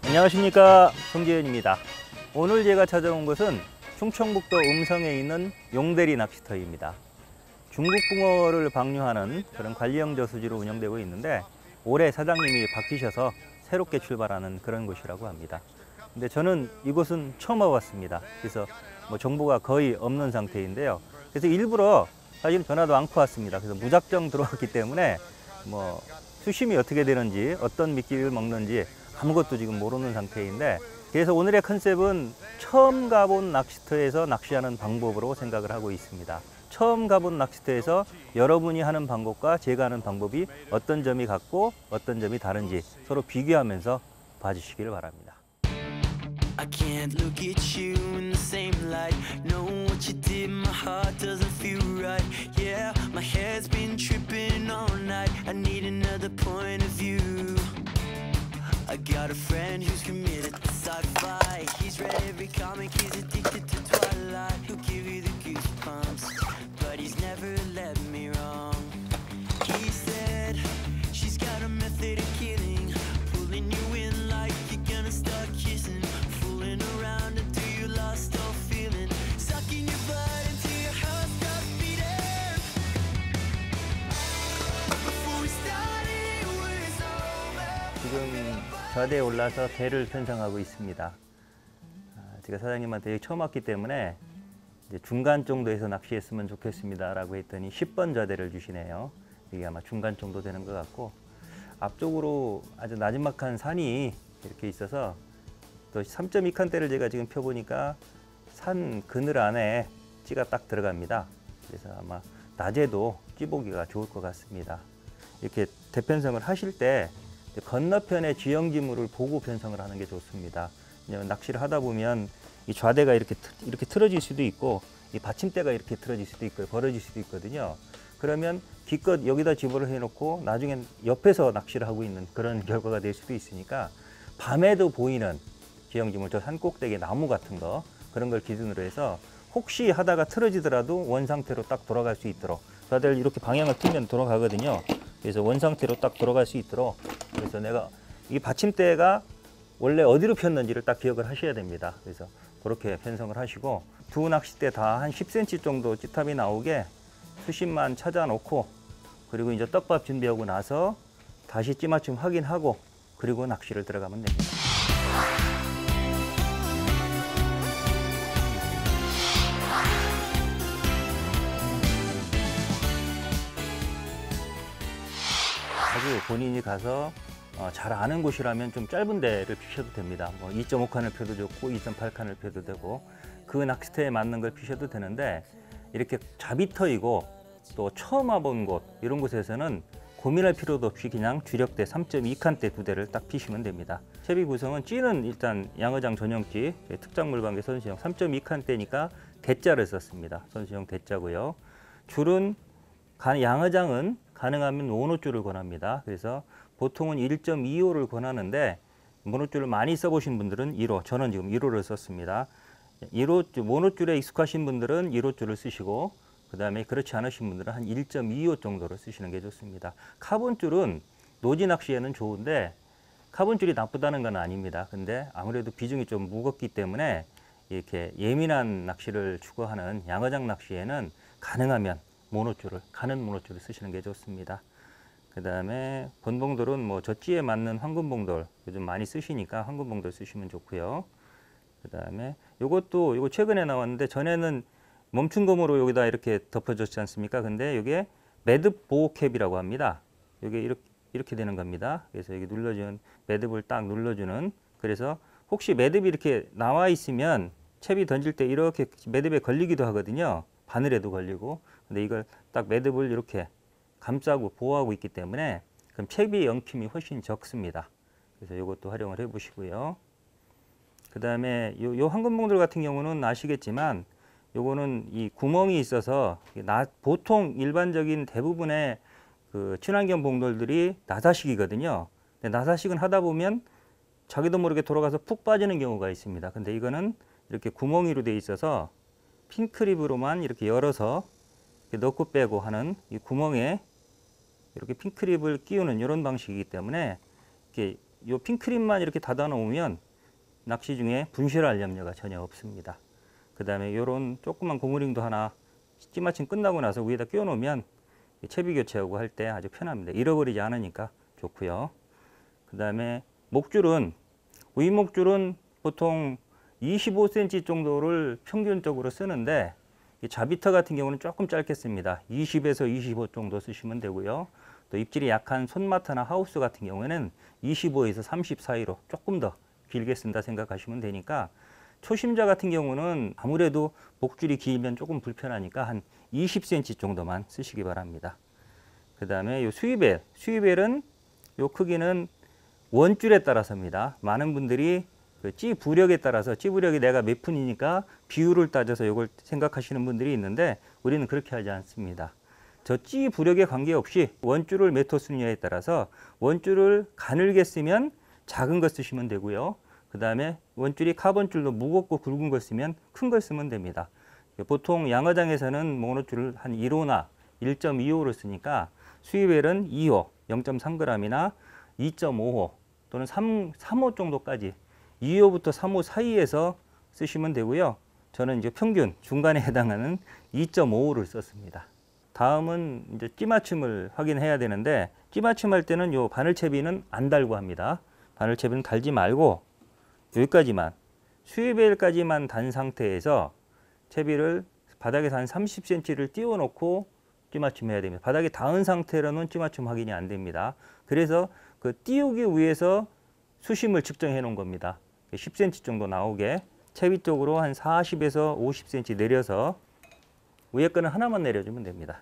안녕하십니까, 송재현입니다. 오늘 제가 찾아온 곳은 충청북도 음성에 있는 용대리 낚시터입니다. 중국 붕어를 방류하는 그런 관리형 저수지로 운영되고 있는데 올해 사장님이 바뀌셔서 새롭게 출발하는 그런 곳이라고 합니다. 근데 저는 이곳은 처음 와봤습니다. 그래서 정보가 거의 없는 상태인데요. 그래서 일부러 사실 전화도 않고 왔습니다. 그래서 무작정 들어왔기 때문에 수심이 어떻게 되는지, 어떤 미끼를 먹는지 아무것도 지금 모르는 상태인데, 그래서 오늘의 컨셉은 처음 가본 낚시터에서 낚시하는 방법으로 생각을 하고 있습니다. 처음 가본 낚시터에서 여러분이 하는 방법과 제가 하는 방법이 어떤 점이 같고 어떤 점이 다른지 서로 비교하면서 봐주시기를 바랍니다. I can't look at you in the same light. Know what you did, my heart doesn't feel right. Yeah, my head's been tripping all night. I need another point of view. I got a friend who's committed to sci-fi. He's read every comic, he's addicted to Twilight. He'll give you the goosebumps, but he's never led me wrong. He said she's got a method of killing, pulling you in like you're gonna start kissing, fooling around until you lost all feeling, sucking your blood until your heart stops beating. Before we started, it was over. 지금 좌대에 올라서 배를 편성하고 있습니다. 제가 사장님한테 여기 처음 왔기 때문에 이제 중간 정도에서 낚시했으면 좋겠습니다 라고 했더니 10번 좌대를 주시네요. 이게 아마 중간 정도 되는 것 같고, 앞쪽으로 아주 나지막한 산이 이렇게 있어서 또 3.2칸대를 제가 지금 펴보니까 산 그늘 안에 찌가 딱 들어갑니다. 그래서 아마 낮에도 찌보기가 좋을 것 같습니다. 이렇게 대편성을 하실 때 건너편의 지형지물을 보고 편성을 하는 게 좋습니다. 낚시를 하다 보면 이 좌대가 이렇게 틀어질 수도 있고, 이 받침대가 이렇게 틀어질 수도 있고 벌어질 수도 있거든요. 그러면 기껏 여기다 집어를 해놓고 나중엔 옆에서 낚시를 하고 있는 그런 결과가 될 수도 있으니까, 밤에도 보이는 지형지물, 저 산 꼭대기 나무 같은 거, 그런 걸 기준으로 해서 혹시 하다가 틀어지더라도 원상태로 딱 돌아갈 수 있도록, 좌대를 이렇게 방향을 틀면 돌아가거든요. 그래서 원상태로 딱 돌아갈 수 있도록, 그래서 내가 이 받침대가 원래 어디로 폈는지를 딱 기억을 하셔야 됩니다. 그래서 그렇게 편성을 하시고, 두 낚싯대 다 한 10cm 정도 찌탑이 나오게 수심만 찾아 놓고, 그리고 이제 떡밥 준비하고 나서 다시 찌맞춤 확인하고, 그리고 낚시를 들어가면 됩니다. 아주 본인이 가서 잘 아는 곳이라면 좀 짧은 데를 피셔도 됩니다. 2.5칸을 펴도 좋고 2.8칸을 펴도 되고, 그 낚시터에 맞는 걸 피셔도 되는데, 이렇게 자비터이고 또 처음 와본 곳, 이런 곳에서는 고민할 필요도 없이 그냥 주력대 3.2칸대 두 대를 딱 피시면 됩니다. 채비 구성은 찌는 일단 양어장 전용찌, 특장물방개 선수용 3.2칸대니까 대자를 썼습니다. 선수용 대자고요. 줄은 양어장은 가능하면 모노줄을 권합니다. 그래서 보통은 1.25를 권하는데, 모노줄을 많이 써보신 분들은 1호, 저는 지금 1호를 썼습니다. 1호, 모노줄에 익숙하신 분들은 1호줄을 쓰시고, 그 다음에 그렇지 않으신 분들은 한 1.25 정도를 쓰시는 게 좋습니다. 카본줄은 노지 낚시에는 좋은데, 카본줄이 나쁘다는 건 아닙니다. 근데 아무래도 비중이 좀 무겁기 때문에 이렇게 예민한 낚시를 추구하는 양어장 낚시에는 가능하면 가는 모노줄을 쓰시는 게 좋습니다. 그 다음에 본봉돌은 젖지에 맞는 황금봉돌, 요즘 많이 쓰시니까 황금봉돌 쓰시면 좋고요. 그 다음에 이거 최근에 나왔는데, 전에는 멈춘검으로 여기다 이렇게 덮어줬지 않습니까? 근데 이게 매듭 보호캡이라고 합니다. 이게 이렇게 되는 겁니다. 그래서 여기 눌러주는, 매듭을 딱 눌러주는, 그래서 혹시 매듭이 이렇게 나와 있으면 채비 던질 때 이렇게 매듭에 걸리기도 하거든요. 바늘에도 걸리고. 근데 이걸 딱 매듭을 이렇게 감싸고 보호하고 있기 때문에 그럼 채비의 엉킴이 훨씬 적습니다. 그래서 이것도 활용을 해 보시고요. 그 다음에 요 황금봉돌 같은 경우는 아시겠지만, 요거는 이 구멍이 있어서 보통 일반적인 대부분의 그 친환경 봉돌들이 나사식이거든요. 근데 나사식은 하다 보면 자기도 모르게 돌아가서 푹 빠지는 경우가 있습니다. 근데 이거는 이렇게 구멍이로 돼 있어서 핀크립으로만 이렇게 열어서 이렇게 넣고 빼고 하는 이 구멍에 이렇게 핀크립을 끼우는 이런 방식이기 때문에 이렇게 요 핀크립만 이렇게 닫아 놓으면 낚시 중에 분실할 염려가 전혀 없습니다. 그 다음에 요런 조그만 고무링도 하나 찌마침 끝나고 나서 위에다 끼워 놓으면 채비 교체하고 할 때 아주 편합니다. 잃어버리지 않으니까 좋고요. 그 다음에 목줄은 우인목줄은 보통 25cm 정도를 평균적으로 쓰는데 이 자비터 같은 경우는 조금 짧게 씁니다. 20에서 25 정도 쓰시면 되고요. 또 입질이 약한 손마터나 하우스 같은 경우에는 25에서 30 사이로 조금 더 길게 쓴다 생각하시면 되니까 초심자 같은 경우는 아무래도 목줄이 길면 조금 불편하니까 한 20cm 정도만 쓰시기 바랍니다. 그 다음에 요 수위벨은 요 크기는 원줄에 따라서입니다. 많은 분들이 그 찌 부력에 따라서 찌 부력이 내가 몇 푼이니까 비율을 따져서 이걸 생각하시는 분들이 있는데 우리는 그렇게 하지 않습니다. 저 찌 부력에 관계없이 원줄을 몇 호 쓰느냐에 따라서 원줄을 가늘게 쓰면 작은 거 쓰시면 되고요. 그 다음에 원줄이 카본줄로 무겁고 굵은 걸 쓰면 큰 걸 쓰면 됩니다. 보통 양어장에서는 모노줄을 한 1호나 1.25호를 쓰니까 수위벨은 2호 0.3g이나 2.5호 또는 3호 정도까지 2호부터 3호 사이에서 쓰시면 되고요. 저는 이제 평균 중간에 해당하는 2.5호를 썼습니다. 다음은 이제 찌맞춤을 확인해야 되는데 찌맞춤 할 때는 요 바늘채비는 안 달고 합니다. 바늘채비는 달지 말고 여기까지만 수위벨까지만 단 상태에서 채비를 바닥에서 한 30cm를 띄워 놓고 찌맞춤 해야 됩니다. 바닥에 닿은 상태로는 찌맞춤 확인이 안 됩니다. 그래서 그 띄우기 위해서 수심을 측정해 놓은 겁니다. 10cm 정도 나오게 채비 쪽으로 한 40에서 50cm 내려서 위에 거는 하나만 내려주면 됩니다.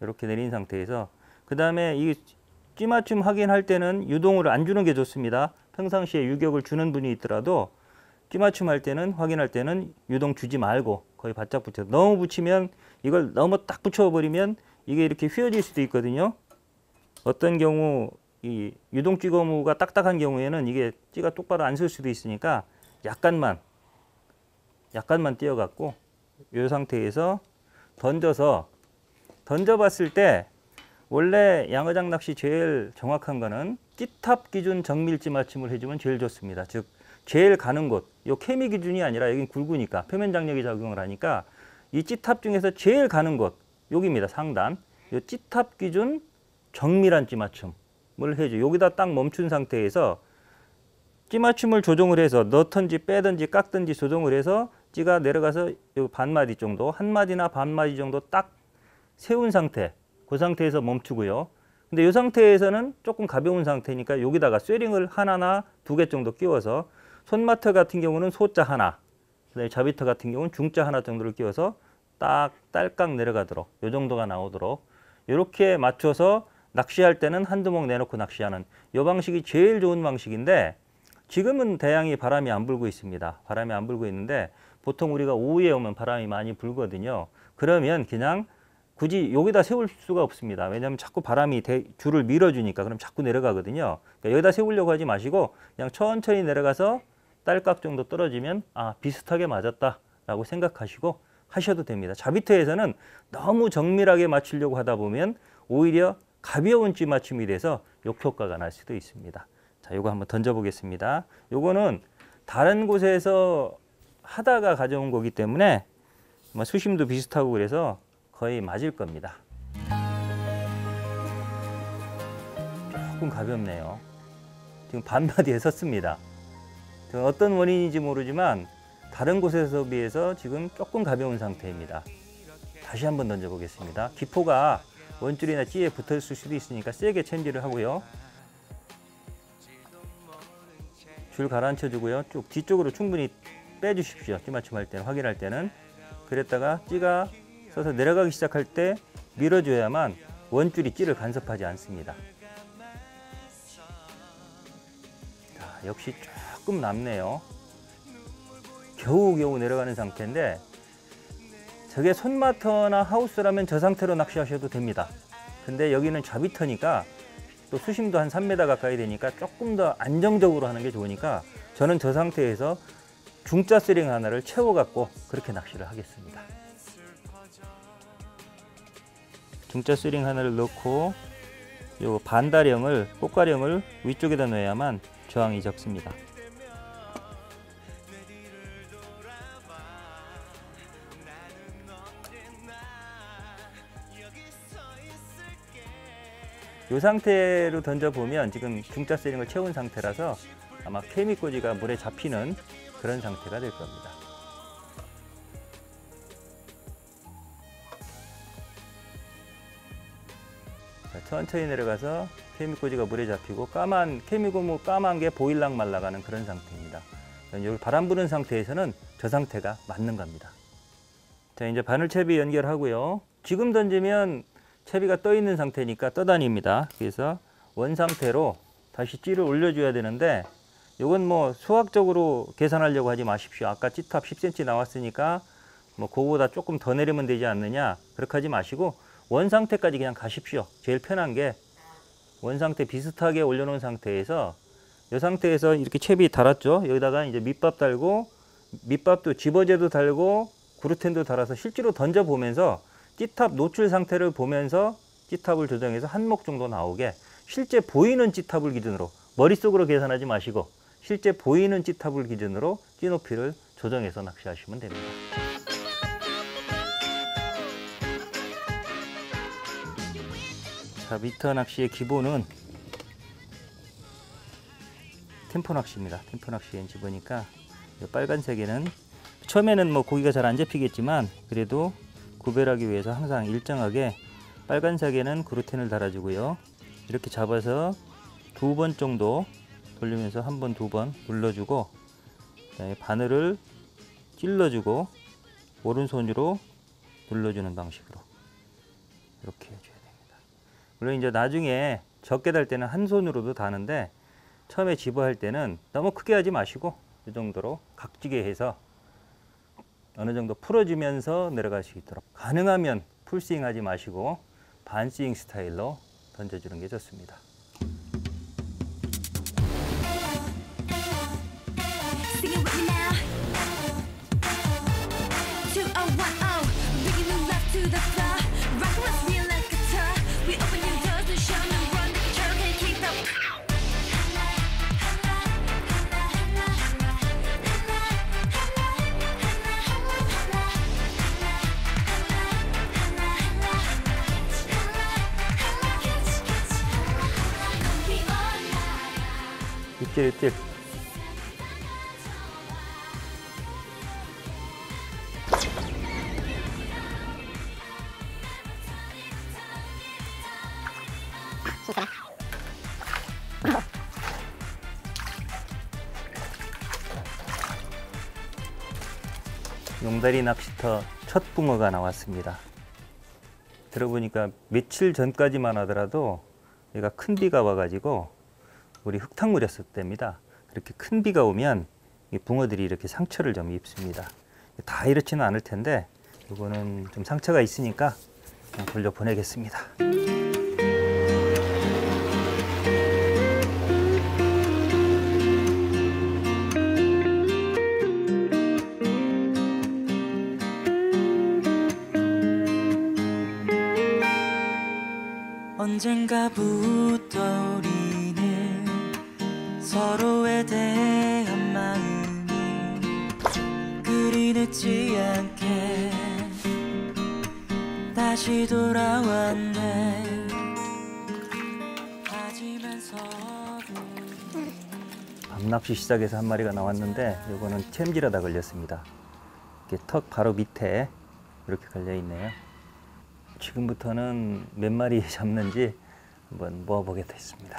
이렇게 내린 상태에서 그 다음에 이 찌맞춤 확인할 때는 유동을 안 주는 게 좋습니다. 평상시에 유격을 주는 분이 있더라도 찌맞춤 할 때는 확인할 때는 유동 주지 말고 거의 바짝 붙여. 너무 붙이면 이걸 너무 딱 붙여버리면 이게 이렇게 휘어질 수도 있거든요. 어떤 경우 이 유동찌 고무가 딱딱한 경우에는 이게 찌가 똑바로 안 설 수도 있으니까 약간만 띄어갖고 이 상태에서 던져봤을 때 원래 양어장 낚시 제일 정확한 거는 찌탑 기준 정밀 찌맞춤을 해주면 제일 좋습니다. 즉 제일 가는 곳, 요 케미 기준이 아니라 여긴 굵으니까 표면 장력이 작용을 하니까 이 찌탑 중에서 제일 가는 곳 여기입니다. 상단. 요 찌탑 기준 정밀한 찌맞춤을 해줘. 여기다 딱 멈춘 상태에서 찌맞춤을 조정을 해서 넣던지 빼든지 깎든지 조정을 해서 찌가 내려가서 요 반마디 정도, 한 마디나 반마디 정도 딱 세운 상태. 그 상태에서 멈추고요. 근데 이 상태에서는 조금 가벼운 상태니까 여기다가 쇠링을 하나나 2개 정도 끼워서 손마터 같은 경우는 소자 하나, 그다음에 자비터 같은 경우는 중자 하나 정도를 끼워서 딱 딸깍 내려가도록 이 정도가 나오도록 이렇게 맞춰서 낚시할 때는 한두 목 내놓고 낚시하는 이 방식이 제일 좋은 방식인데 지금은 대양이 바람이 안 불고 있습니다. 바람이 안 불고 있는데 보통 우리가 오후에 오면 바람이 많이 불거든요. 그러면 그냥 굳이 여기다 세울 수가 없습니다. 왜냐하면 자꾸 바람이 줄을 밀어주니까 그럼 자꾸 내려가거든요. 그러니까 여기다 세우려고 하지 마시고 그냥 천천히 내려가서 딸깍 정도 떨어지면 아 비슷하게 맞았다 라고 생각하시고 하셔도 됩니다. 자비터에서는 너무 정밀하게 맞추려고 하다 보면 오히려 가벼운 찌 맞춤이 돼서 역효과가 날 수도 있습니다. 자, 요거 한번 던져 보겠습니다. 요거는 다른 곳에서 하다가 가져온 거기 때문에 수심도 비슷하고 그래서 거의 맞을 겁니다. 조금 가볍네요. 지금 반마디에 섰습니다. 어떤 원인인지 모르지만 다른 곳에서 비해서 지금 조금 가벼운 상태입니다. 다시 한번 던져 보겠습니다. 기포가 원줄이나 찌에 붙어 있을 수도 있으니까 세게 챔질을 하고요. 줄 가라앉혀 주고요. 쭉 뒤쪽으로 충분히 빼주십시오. 찌맞춤 할 때는, 확인할 때는. 그랬다가 찌가 서서 내려가기 시작할 때 밀어줘야만 원줄이 찌를 간섭하지 않습니다. 자, 역시 조금 남네요. 겨우겨우 내려가는 상태인데 저게 손마터나 하우스라면 저 상태로 낚시하셔도 됩니다. 근데 여기는 자비터니까 또 수심도 한 3m 가까이 되니까 조금 더 안정적으로 하는 게 좋으니까 저는 저 상태에서 중짜 스링 하나를 채워갖고 그렇게 낚시를 하겠습니다. 중짜 스링 하나를 넣고 요 반다령을, 꽃가령을 위쪽에다 넣어야만 저항이 적습니다. 이 상태로 던져보면 지금 중짜 스링을 채운 상태라서 아마 케미꼬지가 물에 잡히는 그런 상태가 될 겁니다. 자, 천천히 내려가서 케미꼬지가 물에 잡히고 케미고무 까만 게 보일락 말라가는 그런 상태입니다. 여기 바람 부는 상태에서는 저 상태가 맞는 겁니다. 자, 이제 바늘채비 연결하고요. 지금 던지면 채비가 떠 있는 상태니까 떠다닙니다. 그래서 원 상태로 다시 찌를 올려줘야 되는데 이건 뭐 수학적으로 계산하려고 하지 마십시오. 아까 찌탑 10cm 나왔으니까 뭐 그거보다 조금 더 내리면 되지 않느냐, 그렇게 하지 마시고 원 상태까지 그냥 가십시오. 제일 편한 게 원 상태 비슷하게 올려놓은 상태에서 이 상태에서 이렇게 채비 달았죠. 여기다가 이제 밑밥 달고, 밑밥도 집어제도 달고 구르텐도 달아서 실제로 던져보면서 찌탑 노출 상태를 보면서 찌탑을 조정해서 한 목 정도 나오게, 실제 보이는 찌탑을 기준으로, 머릿속으로 계산하지 마시고 실제 보이는 찌탑을 기준으로 찌 높이를 조정해서 낚시하시면 됩니다. 자, 미터 낚시의 기본은 템포 낚시입니다. 템포 낚시 왠지 보니까 빨간색에는 처음에는 뭐 고기가 잘 안 잡히겠지만 그래도 구별하기 위해서 항상 일정하게 빨간색에는 그루텐을 달아주고요. 이렇게 잡아서 2번 정도 돌리면서 1번, 2번 눌러주고, 그다음에 바늘을 찔러주고 오른손으로 눌러주는 방식으로 이렇게 해줘야 됩니다. 물론 이제 나중에 적게 달 때는 한 손으로도 다는데 처음에 집어할 때는 너무 크게 하지 마시고 이 정도로 각지게 해서 어느 정도 풀어주면서 내려갈 수 있도록, 가능하면 풀스윙 하지 마시고 반스윙 스타일로 던져주는 게 좋습니다. 입질. 용다리 낚시터 첫 붕어가 나왔습니다. 들어보니까 며칠 전까지만 하더라도 얘가 큰 비가 와가지고 우리 흙탕물이었을 때입니다. 이렇게 큰 비가 오면 이 붕어들이 이렇게 상처를 좀 입습니다. 다 이렇지는 않을 텐데 이거는 좀 상처가 있으니까 그냥 돌려보내겠습니다. 언젠가부터 우리는 서로에 대한 마음이 그리 늦지 않게 다시 돌아왔네. 하지만 밤낚시 시작해서 한 마리가 나왔는데 이거는 챔질하다 걸렸습니다. 이렇게 턱 바로 밑에 이렇게 걸려 있네요. 지금부터는 몇 마리 잡는지 한번 모아보겠습니다.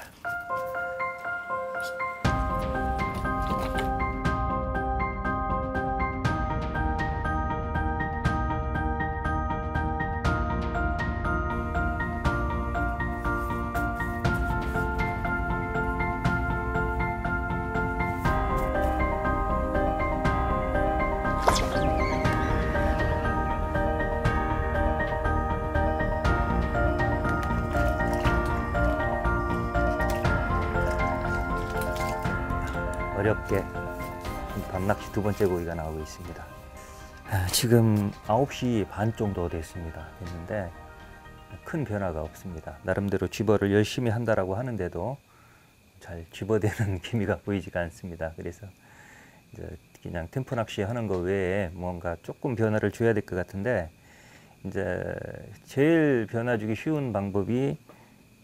어렵게 밤낚시 두 번째 고기가 나오고 있습니다. 지금 9시 반 정도 됐는데 큰 변화가 없습니다. 나름대로 쥐버를 열심히 한다라고 하는데도 잘 쥐버대는 기미가 보이지가 않습니다. 그래서 이제 그냥 템포 낚시 하는 거 외에 뭔가 조금 변화를 줘야 될 것 같은데, 이제 제일 변화 주기 쉬운 방법이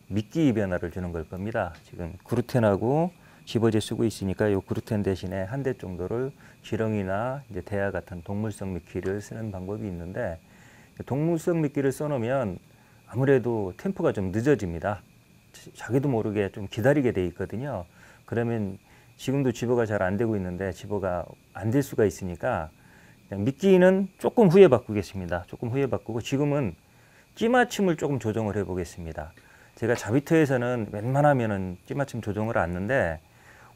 미끼 변화를 주는 걸 겁니다. 지금 그루텐하고 집어제 쓰고 있으니까 이 그루텐 대신에 한 대 정도를 지렁이나 이제 대하 같은 동물성 미끼를 쓰는 방법이 있는데, 동물성 미끼를 써놓으면 아무래도 템포가 좀 늦어집니다. 자기도 모르게 좀 기다리게 돼 있거든요. 그러면 지금도 집어가 잘 안 되고 있는데 집어가 안 될 수가 있으니까 그냥 미끼는 조금 후에 바꾸겠습니다. 조금 후에 바꾸고 지금은 찌맞춤을 조금 조정을 해 보겠습니다. 제가 자비터에서는 웬만하면은 찌맞춤 조정을 않는데,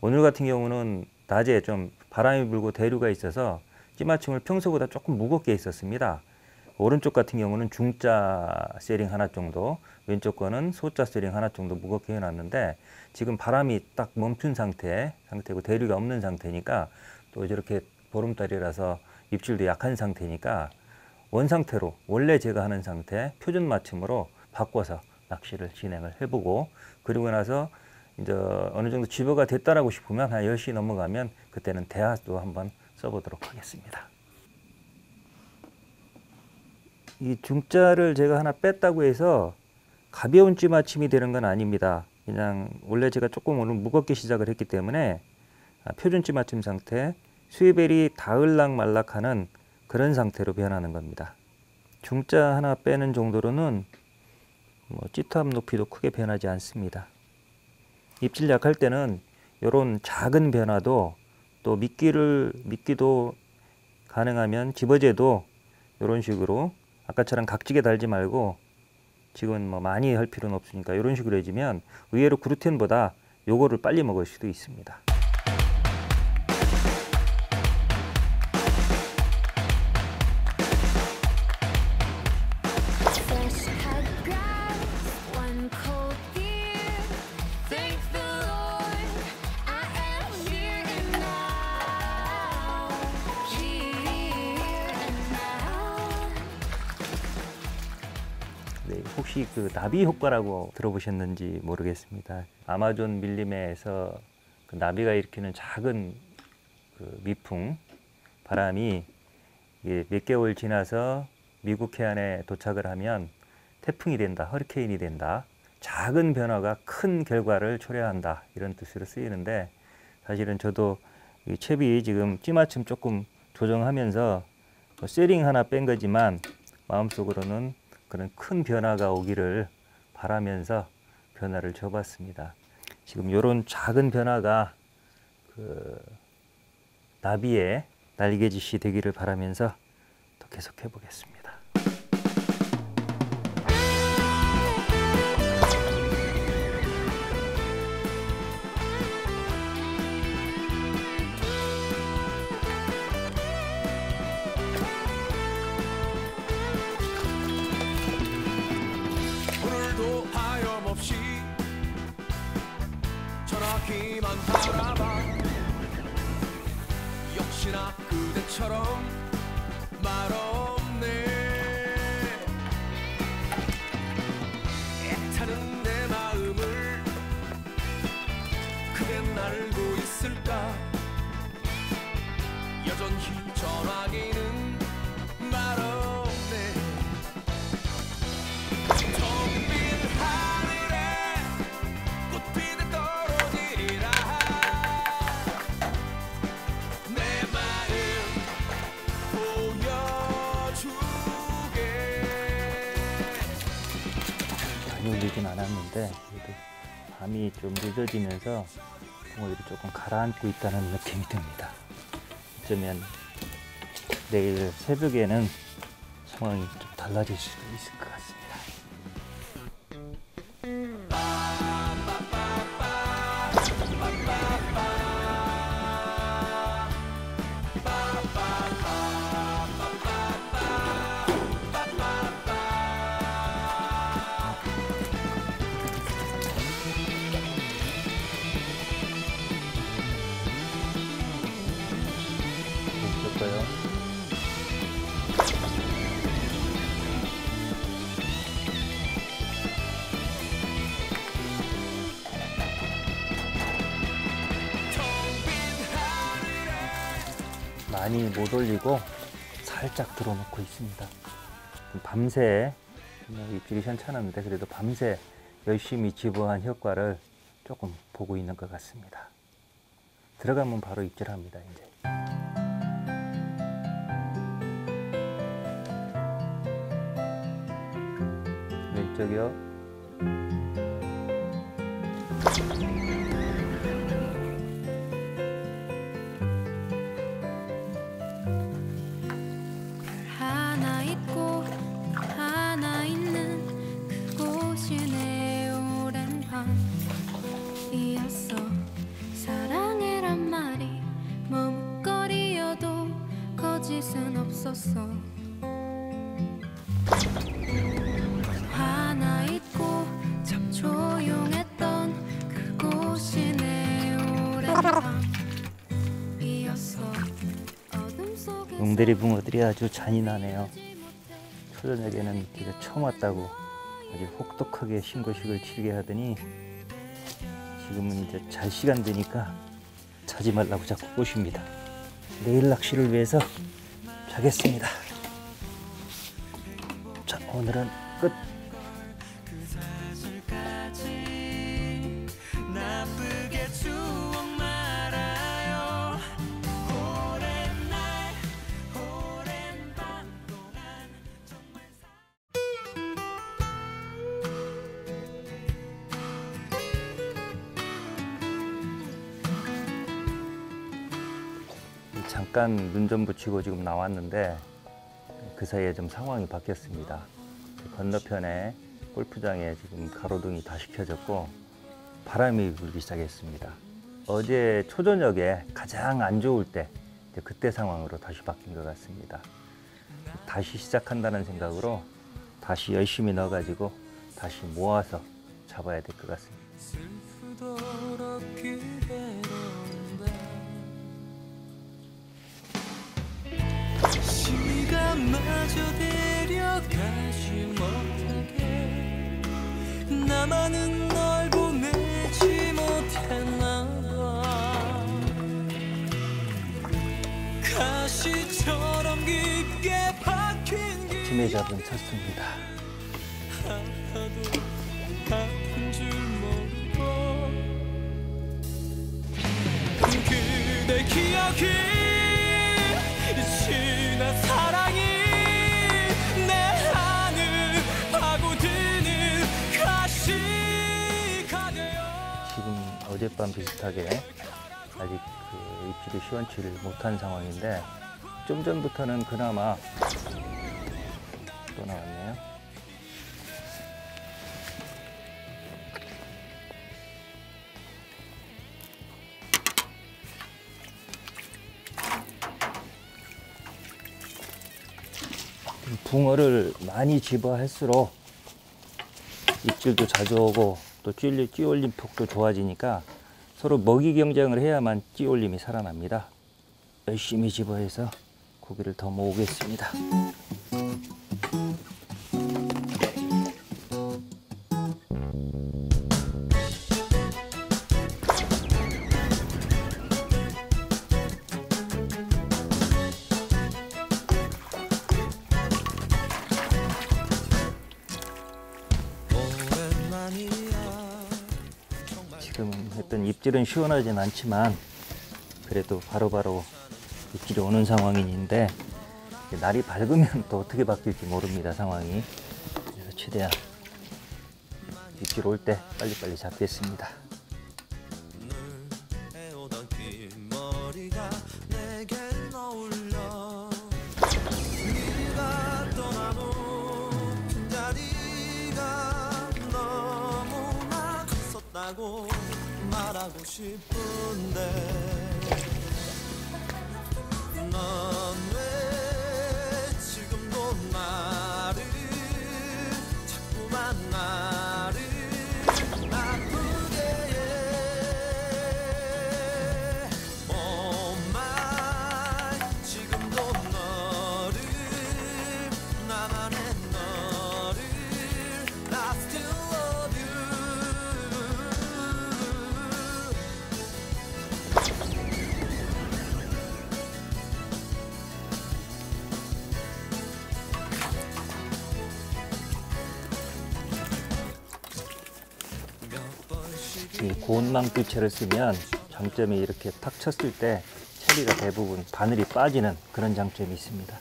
오늘 같은 경우는 낮에 좀 바람이 불고 대류가 있어서 찌맞춤을 평소보다 조금 무겁게 했었습니다. 오른쪽 같은 경우는 중자 세링 하나 정도, 왼쪽 거는 소자 세링 하나 정도 무겁게 해놨는데, 지금 바람이 딱 멈춘 상태고 대류가 없는 상태니까, 또 저렇게 보름달이라서 입질도 약한 상태니까 원상태로 원래 제가 하는 상태 표준 맞춤으로 바꿔서 낚시를 진행을 해보고, 그리고 나서 이제 어느 정도 집어가 됐다라고 싶으면 한 10시 넘어가면 그때는 대하도 한번 써보도록 하겠습니다. 이 중자를 제가 하나 뺐다고 해서 가벼운 찌맞춤이 되는 건 아닙니다. 그냥 원래 제가 조금 오늘 무겁게 시작을 했기 때문에 표준 찌맞춤 상태, 수위벨이 닿을락 말락하는 그런 상태로 변하는 겁니다. 중자 하나 빼는 정도로는 찌탑 높이도 크게 변하지 않습니다. 입질 약할 때는 이런 작은 변화도, 또 미끼도 가능하면 집어제도 이런 식으로 아까처럼 각지게 달지 말고, 지금은 많이 할 필요는 없으니까 이런 식으로 해주면 의외로 그루텐보다 요거를 빨리 먹을 수도 있습니다. 혹시 그 나비 효과라고 들어보셨는지 모르겠습니다. 아마존 밀림에서 그 나비가 일으키는 작은 그 미풍, 바람이 몇 개월 지나서 미국 해안에 도착을 하면 태풍이 된다, 허리케인이 된다, 작은 변화가 큰 결과를 초래한다, 이런 뜻으로 쓰이는데, 사실은 저도 이 채비 지금 찌맞춤 조금 조정하면서 세링 하나 뺀 거지만 마음속으로는 그런 큰 변화가 오기를 바라면서 변화를 줘봤습니다. 지금 이런 작은 변화가 그 나비의 날개짓이 되기를 바라면서 또 계속해 보겠습니다. 전화기만 바라봐. 역시나 그대처럼 말 없네. 애타는 내 마음을 그댄 알고 있을까. 여전히 전화기는 말 없네. 텅빈 하늘에 꽃피는 떨어지리라. 내 마음 보여주게. 많이 울리진 않았는데 그래도 밤이 좀 늦어지면서 붕어들이 조금 가라앉고 있다는 느낌이 듭니다. 어쩌면 내일 새벽에는 상황이 좀 달라질 수도 있을 것 같습니다. 많이 못 올리고 살짝 들어놓고 있습니다. 밤새 입질이 현찮았는데 그래도 밤새 열심히 집어한 효과를 조금 보고 있는 것 같습니다. 들어가면 바로 입질합니다. 이제. 왼쪽이요. 하나 있고 하나 있는 그곳이 내 오랜 밤이었어. 사랑해란 말이 머뭇거리여도 거짓은 없었어. 하나 있고 참 조용했던 그곳이 내 오랜 밤이었어. 어둠 속에 용대리 붕어들이 아주 잔인하네요. 초저녁에는 이제 처음 왔다고 아주 혹독하게 신고식을 치르게 하더니 지금은 이제 잘 시간 되니까 자지 말라고 자꾸 꼬십니다. 내일 낚시를 위해서 자겠습니다. 자, 오늘은 끝. 나쁘게 추억 말아요. 오랜 날 오랜 밤 동안 정말 잠깐 눈 좀 붙이고 지금 나왔는데 그 사이에 좀 상황이 바뀌었습니다. 건너편에 골프장에 지금 가로등이 다시 켜졌고 바람이 불기 시작했습니다. 어제 초저녁에 가장 안 좋을 때 이제 그때 상황으로 다시 바뀐 것 같습니다. 다시 시작한다는 생각으로 다시 열심히 넣어가지고 다시 모아서 잡아야 될 것 같습니다. 슬프도록 기대던데 시간마저 데려가지 못하게 나만은 널 보내지 못했나 봐. 가시처럼 깊게 박힌 팀에 잡은 쳤습니다. 하나도 아픈 줄 모르고 그대 기억이 지난 사랑이 내 안을 파고드는 가시가 되어 지금 어젯밤 비슷하게 아직 그 입질이 시원치를 못한 상황인데 좀 전부터는 그나마 또 나왔네요. 붕어를 많이 집어할수록 입질도 자주 오고 또 찌올림 폭도 좋아지니까 서로 먹이 경쟁을 해야만 찌올림이 살아납니다. 열심히 집어해서 고기를 더 모으겠습니다. 지금 했던 입질은 시원하진 않지만 그래도 바로바로 입질이 오는 상황인데 날이 밝으면 또 어떻게 바뀔지 모릅니다, 상황이. 그래서 최대한 입질 올 때 빨리빨리 잡겠습니다. 해오던 뒷머리가 내겐 어울려 네가 떠나본 빈자리가 너무나 컸었다고 말하고 싶은데 넌 왜 지금도 나를 자꾸만 나를 아프게 해 엄마 지금도 너를 나만의 너를 I still love you 이 고운 망토체를 쓰면 장점이 이렇게 탁 쳤을 때 체리가 대부분 바늘이 빠지는 그런 장점이 있습니다.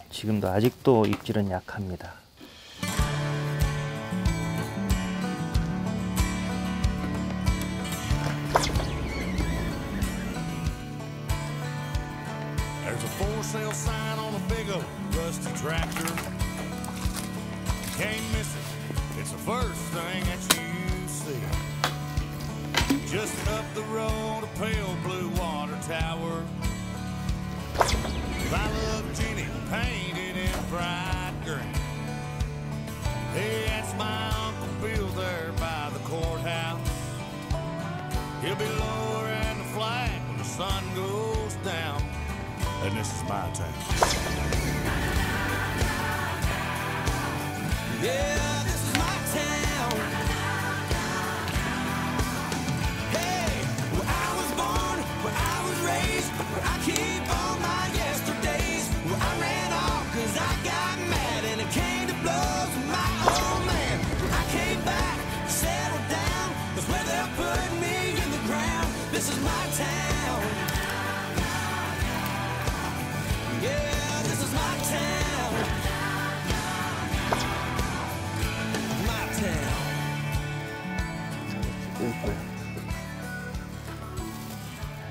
지금도 아직도 입질은 약합니다. There's a for sale sign on a big old rusty tractor. Can't miss it. It's the first thing that you see. Just up the road, a pale blue water tower. I love Jenny, painted in bright green. Hey, that's my Uncle Bill there by the courthouse. He'll be lowering the flag when the sun goes down. And this is my town. Yeah, this is my town. Hey, where I was born, where I was raised, where I keep all my yesterdays, where I ran off 'cause I got mad and it came to blows with my old man. Where I came back, settled down, that's where they're putting me in the ground. This is my town. Yeah, this is my town. My town. 또 있고요.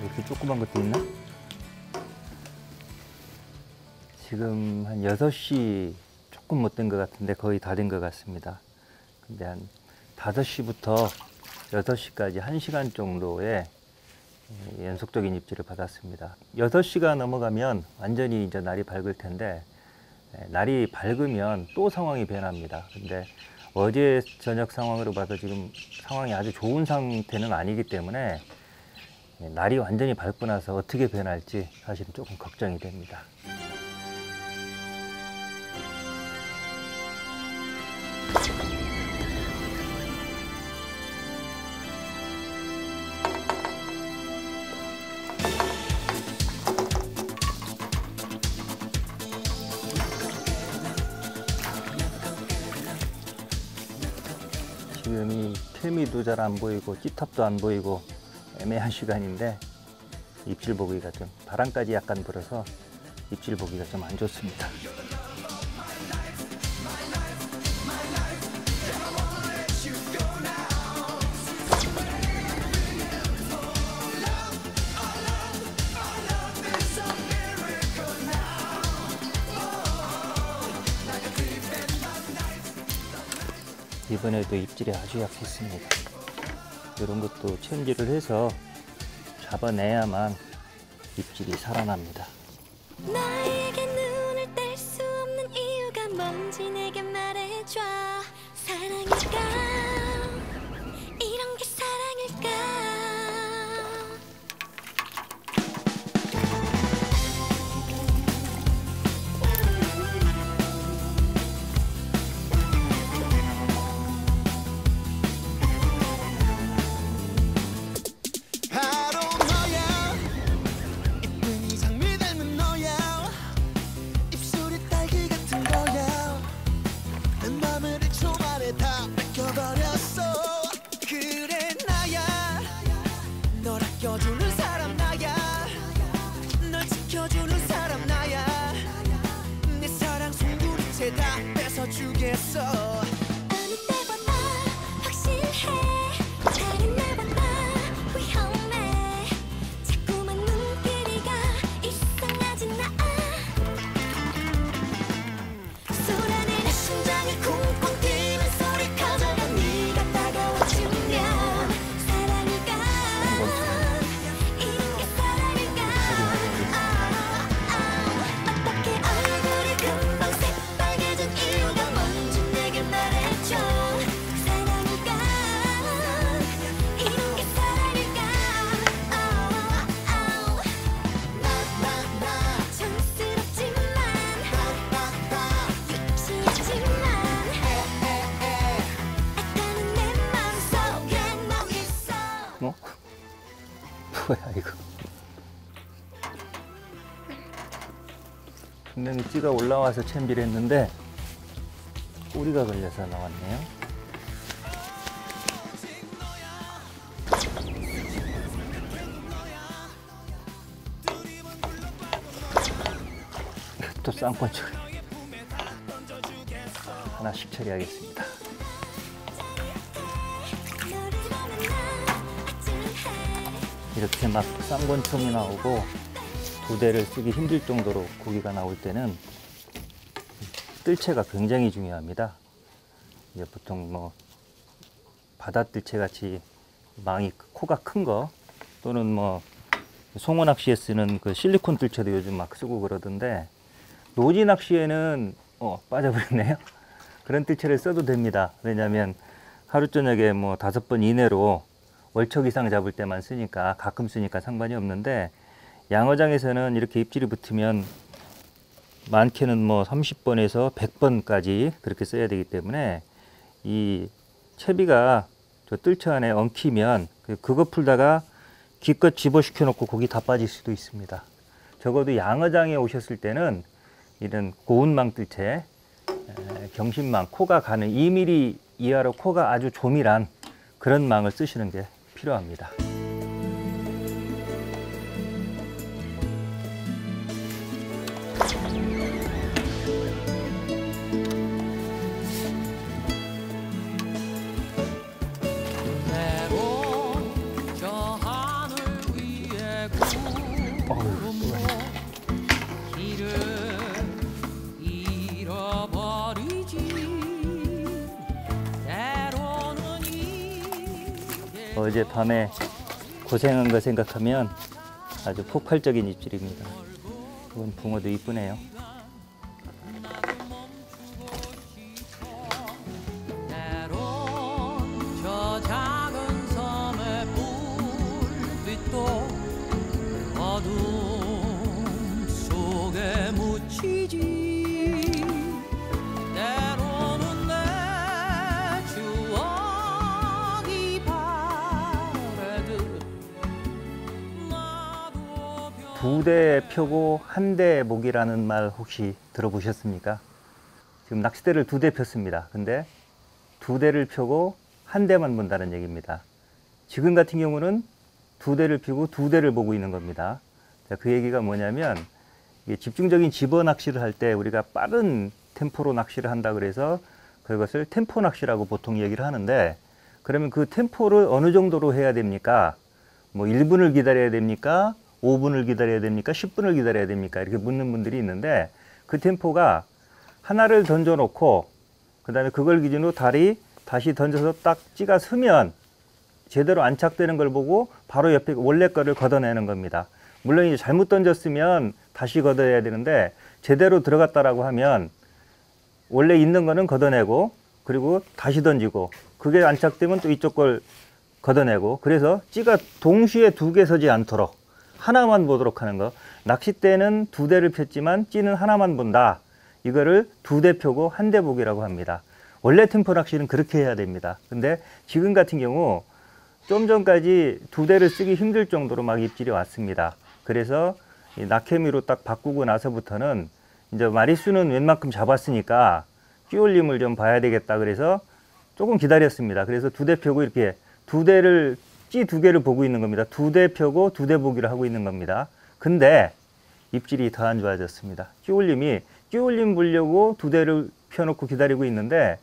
이렇게 조그만 것도 있나? 지금 한 6시 조금 못 된 것 같은데 거의 다 된 것 같습니다. 근데 한 5시부터 6시까지 1시간 정도의 연속적인 입질을 받았습니다. 6시가 넘어가면 완전히 이제 날이 밝을 텐데, 날이 밝으면 또 상황이 변합니다. 근데 어제 저녁 상황으로 봐서 지금 상황이 아주 좋은 상태는 아니기 때문에 날이 완전히 밝고 나서 어떻게 변할지 사실은 조금 걱정이 됩니다. 지금 이 케미도 잘 안 보이고 찌탑도 안 보이고 애매한 시간인데 입질 보기가 좀, 바람까지 약간 불어서 입질 보기가 좀 안 좋습니다. 이번에도 입질이 아주 약했습니다. 이런 것도 챔질을 해서 잡아내야만 입질이 살아납니다. 나에게 눈을 뗄 수 없는 이유가 뭔지 내게 말해줘. 사랑일까? 이런 게 사랑일까? 바로 너야. 이쁜이 장미 닮은 너야. 입술이 딸기 같은 거야. 내 맘을 1초 만에 다 뺏겨버렸어. 그래 나야. 널 아껴주는 사람 나야. 널 지켜주는 사람 나야. 내 사랑 송두리째 다 뺏어주겠어. 어느 때보다 확실해. 다른 날보다 위험해. 자꾸만 눈길이가 이상하진 않아. 쏟아내는 심장이 쿵쿵 뛰는 소리 커져가. 네가 다가와주면 사랑일까? 이런 게 사랑일까? 어떻게 얼굴이 금방 새빨개진 이유가 뭔지 내게 말해줘. 사랑일까? 이런 게 사랑일까? 촌스럽지만 유치하지만 아까는 내 맘속에 너 있어. 뭐? 뭐야 이거? 분명히 찌가 올라와서 챔질했는데 꼬리가 걸려서 나왔네요. 또 쌍권 처리 하나씩 처리하겠습니다. 이렇게 막 쌍권총이 나오고 두 대를 쓰기 힘들 정도로 고기가 나올 때는 뜰채가 굉장히 중요합니다. 이제 보통 뭐 바다 뜰채 같이 망이 코가 큰 거 또는 뭐 송어 낚시에 쓰는 그 실리콘 뜰채도 요즘 막 쓰고 그러던데 노지 낚시에는 빠져버렸네요. 그런 뜰채를 써도 됩니다. 왜냐하면 하루 저녁에 뭐 5번 이내로 월척 이상 잡을 때만 쓰니까 가끔 쓰니까 상관이 없는데 양어장에서는 이렇게 입질이 붙으면 많게는 뭐 30번에서 100번까지 그렇게 써야 되기 때문에 이 채비가 저 뜰채 안에 엉키면 그거 풀다가 기껏 집어시켜 놓고 고기 다 빠질 수도 있습니다. 적어도 양어장에 오셨을 때는 이런 고운망 뜰채, 경신망, 코가 가는 2mm 이하로 코가 아주 조밀한 그런 망을 쓰시는 게 필요합니다. 어젯밤에 고생한 거 생각하면 아주 폭발적인 입질입니다. 이건 붕어도 이쁘네요. 저 작은 섬의 불빛도 어둠 속에 묻히지. 때로는 내 추억이 바래듯 나도 두 대 펴고 한 대 목이라는 말 혹시 들어보셨습니까? 지금 낚싯대를 두 대 폈습니다. 근데 두 대를 펴고 한 대만 본다는 얘기입니다. 지금 같은 경우는 두 대를 펴고 두 대를 보고 있는 겁니다. 자, 그 얘기가 뭐냐면 이게 집중적인 집어 낚시를 할 때 우리가 빠른 템포로 낚시를 한다 그래서 그것을 템포 낚시라고 보통 얘기를 하는데 그러면 그 템포를 어느 정도로 해야 됩니까? 뭐 1분을 기다려야 됩니까? 5분을 기다려야 됩니까? 10분을 기다려야 됩니까? 이렇게 묻는 분들이 있는데 그 템포가 하나를 던져 놓고 그 다음에 그걸 기준으로 다시 던져서 딱 찌가 서면 제대로 안착되는 걸 보고 바로 옆에 원래 거를 걷어내는 겁니다. 물론 이제 잘못 던졌으면 다시 걷어야 되는데 제대로 들어갔다라고 하면 원래 있는 거는 걷어내고 그리고 다시 던지고 그게 안착되면 또 이쪽 걸 걷어내고 그래서 찌가 동시에 두 개 서지 않도록 하나만 보도록 하는 거. 낚싯대는 두 대를 폈지만 찌는 하나만 본다. 이거를 두 대 펴고 한 대 보기라고 합니다. 원래 템포 낚시는 그렇게 해야 됩니다. 근데 지금 같은 경우 좀 전까지 두 대를 쓰기 힘들 정도로 막 입질이 왔습니다. 그래서 이 낙해미로 딱 바꾸고 나서부터는 이제 마리수는 웬만큼 잡았으니까 끼올림을 좀 봐야 되겠다 그래서 조금 기다렸습니다. 그래서 두 대 펴고 이렇게 찌 두 개를 보고 있는 겁니다. 두 대 펴고 두 대 보기를 하고 있는 겁니다. 근데 입질이 더 안 좋아졌습니다. 끼올림 보려고 두 대를 펴놓고 기다리고 있는데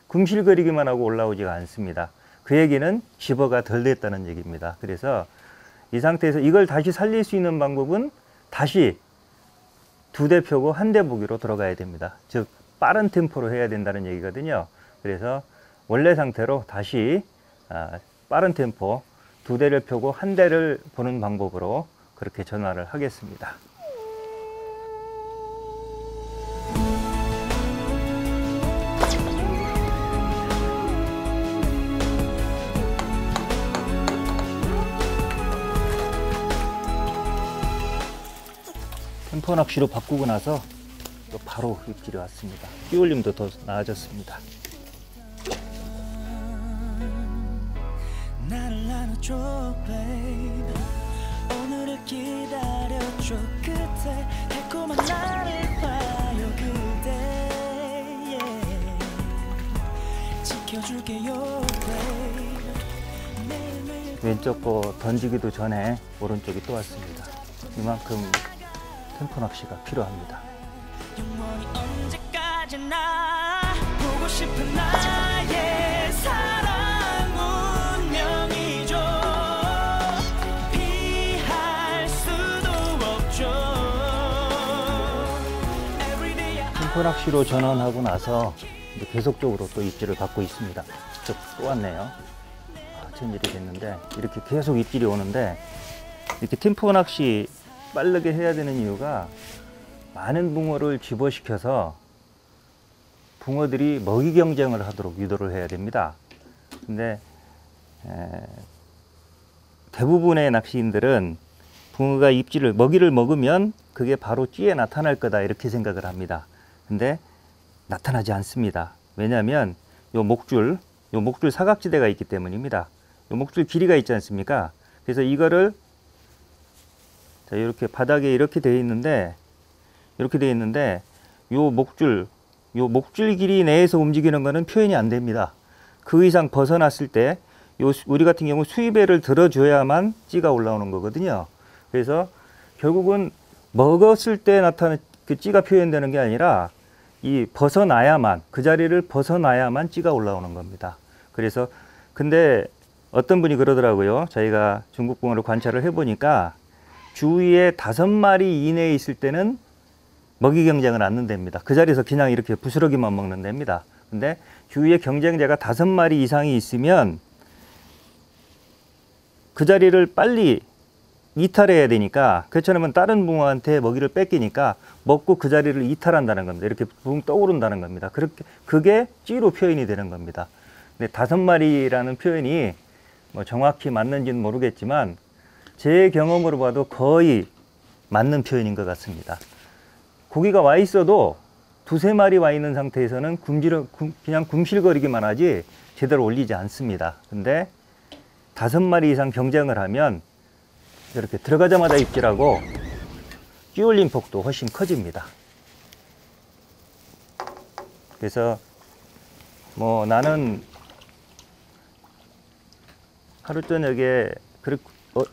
궁실거리기만 하고 올라오지가 않습니다. 그 얘기는 집어가 덜 됐다는 얘기입니다. 그래서 이 상태에서 이걸 다시 살릴 수 있는 방법은 다시 두 대 펴고 한 대 보기로 들어가야 됩니다. 즉 빠른 템포로 해야 된다는 얘기거든요. 그래서 원래 상태로 다시 빠른 템포 두 대를 펴고 한 대를 보는 방법으로 그렇게 전환을 하겠습니다. 템포 낚시로 바꾸고 나서 또 바로 입질이 왔습니다. 끼올림도 더 나아졌습니다. 나를 나눠줘 babe 오늘을 기다려줘 그때 달콤한 나를 봐요 그대 yeah. 지켜줄게요 babe 매일매일 왼쪽 거 던지기도 전에 오른쪽이 또 왔습니다. 이만큼 템포 낚시가 필요합니다. 영원히 언제까지나 보고 싶은 나의 사랑 운명이죠. 피할 수도 없죠. Everyday I 템포 낚시로 전환하고 나서 이제 계속적으로 또 입질을 받고 있습니다. 또 왔네요. 전일이 됐는데 이렇게 계속 입질이 오는데, 이렇게 템포 낚시 빠르게 해야 되는 이유가 많은 붕어를 집어시켜서 붕어들이 먹이 경쟁을 하도록 유도를 해야 됩니다. 근데 대부분의 낚시인들은 붕어가 입질을, 먹이를 먹으면 그게 바로 찌에 나타날 거다 이렇게 생각을 합니다. 근데 나타나지 않습니다. 왜냐하면 요 목줄 사각지대가 있기 때문입니다. 요 목줄 길이가 있지 않습니까? 그래서 이거를 자, 이렇게 바닥에 이렇게 되어 있는데, 요 목줄 길이 내에서 움직이는 거는 표현이 안 됩니다. 그 이상 벗어났을 때 우리 같은 경우 수입배를 들어줘야만 찌가 올라오는 거거든요. 그래서 결국은 먹었을 때 나타나는 그 찌가 표현되는 게 아니라 이 벗어나야만, 그 자리를 벗어나야만 찌가 올라오는 겁니다. 그래서 근데 어떤 분이 그러더라고요. 저희가 중국붕어를 관찰을 해보니까 주위에 5마리 이내에 있을 때는 먹이 경쟁을 안 한답니다. 그 자리에서 그냥 이렇게 부스러기만 먹는 됩니다. 근데 주위에 경쟁자가 5마리 이상이 있으면 그 자리를 빨리 이탈해야 되니까, 그렇잖아요. 다른 붕어한테 먹이를 뺏기니까 먹고 그 자리를 이탈한다는 겁니다. 이렇게 붕 떠오른다는 겁니다. 그게 찌로 표현이 되는 겁니다. 근데 5마리라는 표현이 뭐 정확히 맞는지는 모르겠지만 제 경험으로 봐도 거의 맞는 표현인 것 같습니다. 고기가 와 있어도 2-3마리 와 있는 상태에서는 그냥 굼실거리기만 하지 제대로 올리지 않습니다. 근데 5마리 이상 경쟁을 하면 이렇게 들어가자마자 입질하고 끼올림 폭도 훨씬 커집니다. 그래서 뭐 나는 하루 저녁에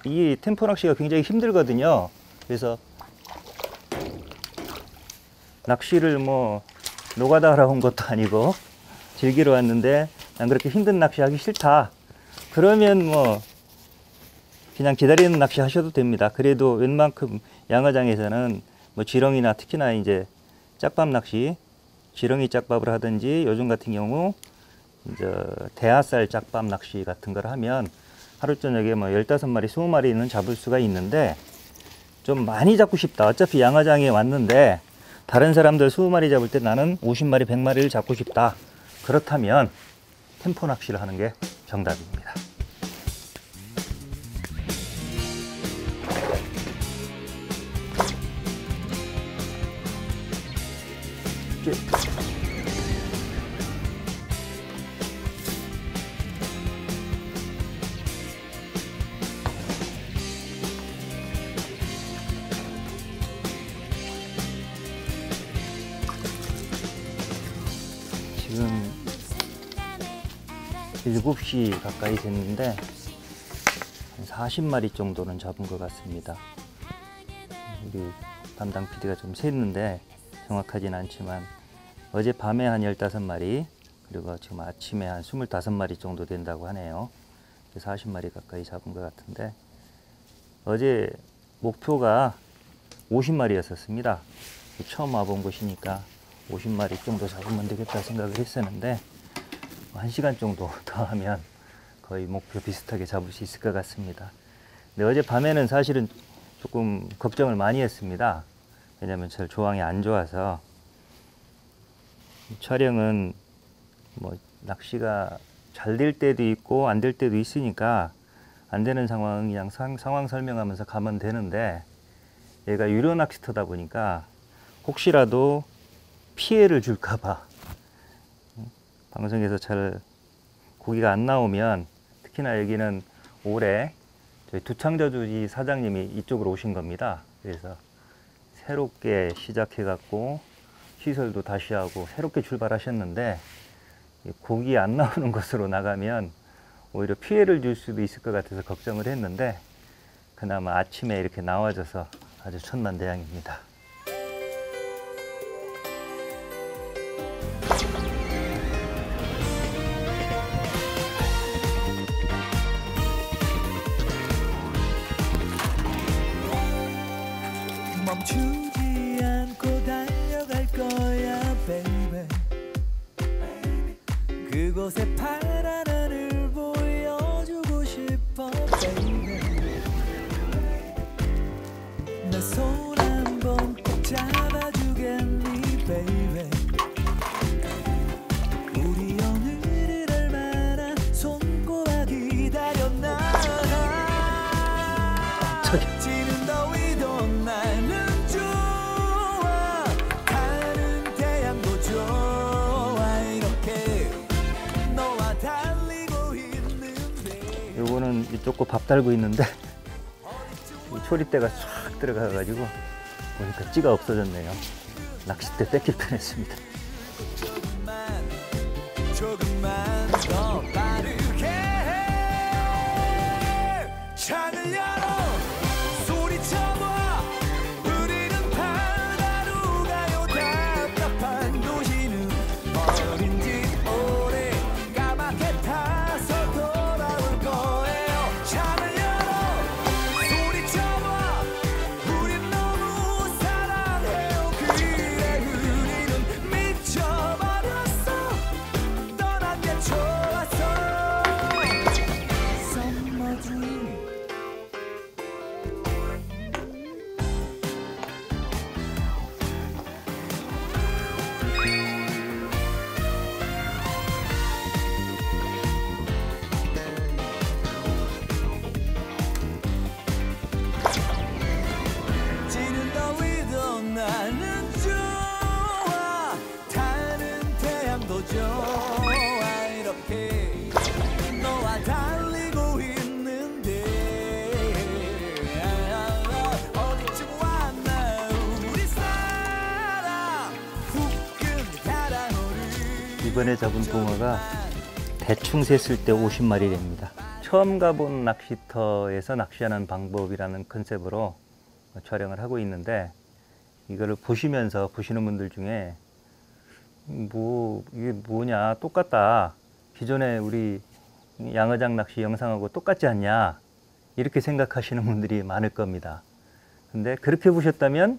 이 템포 낚시가 굉장히 힘들거든요. 그래서 낚시를 뭐 노가다 하러 온 것도 아니고 즐기러 왔는데 난 그렇게 힘든 낚시 하기 싫다. 그러면 뭐 그냥 기다리는 낚시 하셔도 됩니다. 그래도 웬만큼 양어장에서는 뭐 지렁이나 특히나 이제 짝밥 낚시, 지렁이 짝밥을 하든지 요즘 같은 경우 이제 대하살 짝밥 낚시 같은 걸 하면 하루 저녁에 뭐 15마리, 20마리는 잡을 수가 있는데, 좀 많이 잡고 싶다. 어차피 양어장에 왔는데 다른 사람들 20마리 잡을 때 나는 50마리, 100마리를 잡고 싶다. 그렇다면 템포 낚시를 하는 게 정답입니다. 지금 7시 가까이 됐는데 한 40마리 정도는 잡은 것 같습니다. 우리 담당 PD가 좀 셌는데 정확하진 않지만 어젯밤에 한 15마리, 그리고 지금 아침에 한 25마리 정도 된다고 하네요. 40마리 가까이 잡은 것 같은데, 어제 목표가 50마리였었습니다. 처음 와본 곳이니까 50마리 정도 잡으면 되겠다 생각을 했었는데 1시간 정도 더 하면 거의 목표 비슷하게 잡을 수 있을 것 같습니다. 근데 어젯밤에는 사실은 조금 걱정을 많이 했습니다. 왜냐면 저 조항이 안 좋아서. 촬영은 뭐 낚시가 잘 될 때도 있고 안 될 때도 있으니까 안 되는 상황은 그냥 상황 설명하면서 가면 되는데, 얘가 유료 낚시터다 보니까 혹시라도 피해를 줄까봐 방송에서 잘 고기가 안 나오면, 특히나 여기는 올해 저희 두창저주지 사장님이 이쪽으로 오신 겁니다. 그래서 새롭게 시작해 갖고 시설도 다시 하고 새롭게 출발하셨는데, 고기 안 나오는 곳으로 나가면 오히려 피해를 줄 수도 있을 것 같아서 걱정을 했는데, 그나마 아침에 이렇게 나와줘서 아주 천만다행입니다. 이곳에 파란 하늘 보여주고 싶어 baby 내 손 한번 꼭 잡아주겠니 baby 우리 오늘을 얼마나 손꼽아 기다렸나 지는 더위도 나는 좋아 가는 태양도 좋아 이렇게 너와 달리고 있는데 요거는 이쪽 거 밥 달고 있는데 이 초리대가 쫙 들어가가지고 보니까 찌가 없어졌네요. 낚싯대 뺏길 뻔했습니다. 조금만 더 빠르게 창을 열어 소리쳐봐 우리는 바다로 가요 답답한 도시는 버린 지 오래 까맣게 타서 돌아올 거예요 창을 열어 소리쳐봐 우린 너무 사랑해요 그래 우리는 미쳐버렸어 떠난 게 좋았어 Summer dream 지는 더위도 나는 좋아 타는 태양도 좋아 이렇게 너와 달리고 있는데 어디쯤 왔나 우리 사랑 후끈 달아오르 이번에 잡은 붕어가 대충 셌을 때 50마리랍니다. 처음 가본 낚시터에서 낚시하는 방법이라는 컨셉으로 촬영을 하고 있는데 이거를 보시면서 보시는 분들 중에 뭐 이게 뭐냐 똑같다 기존에 우리 양어장 낚시 영상하고 똑같지 않냐 이렇게 생각하시는 분들이 많을 겁니다. 근데 그렇게 보셨다면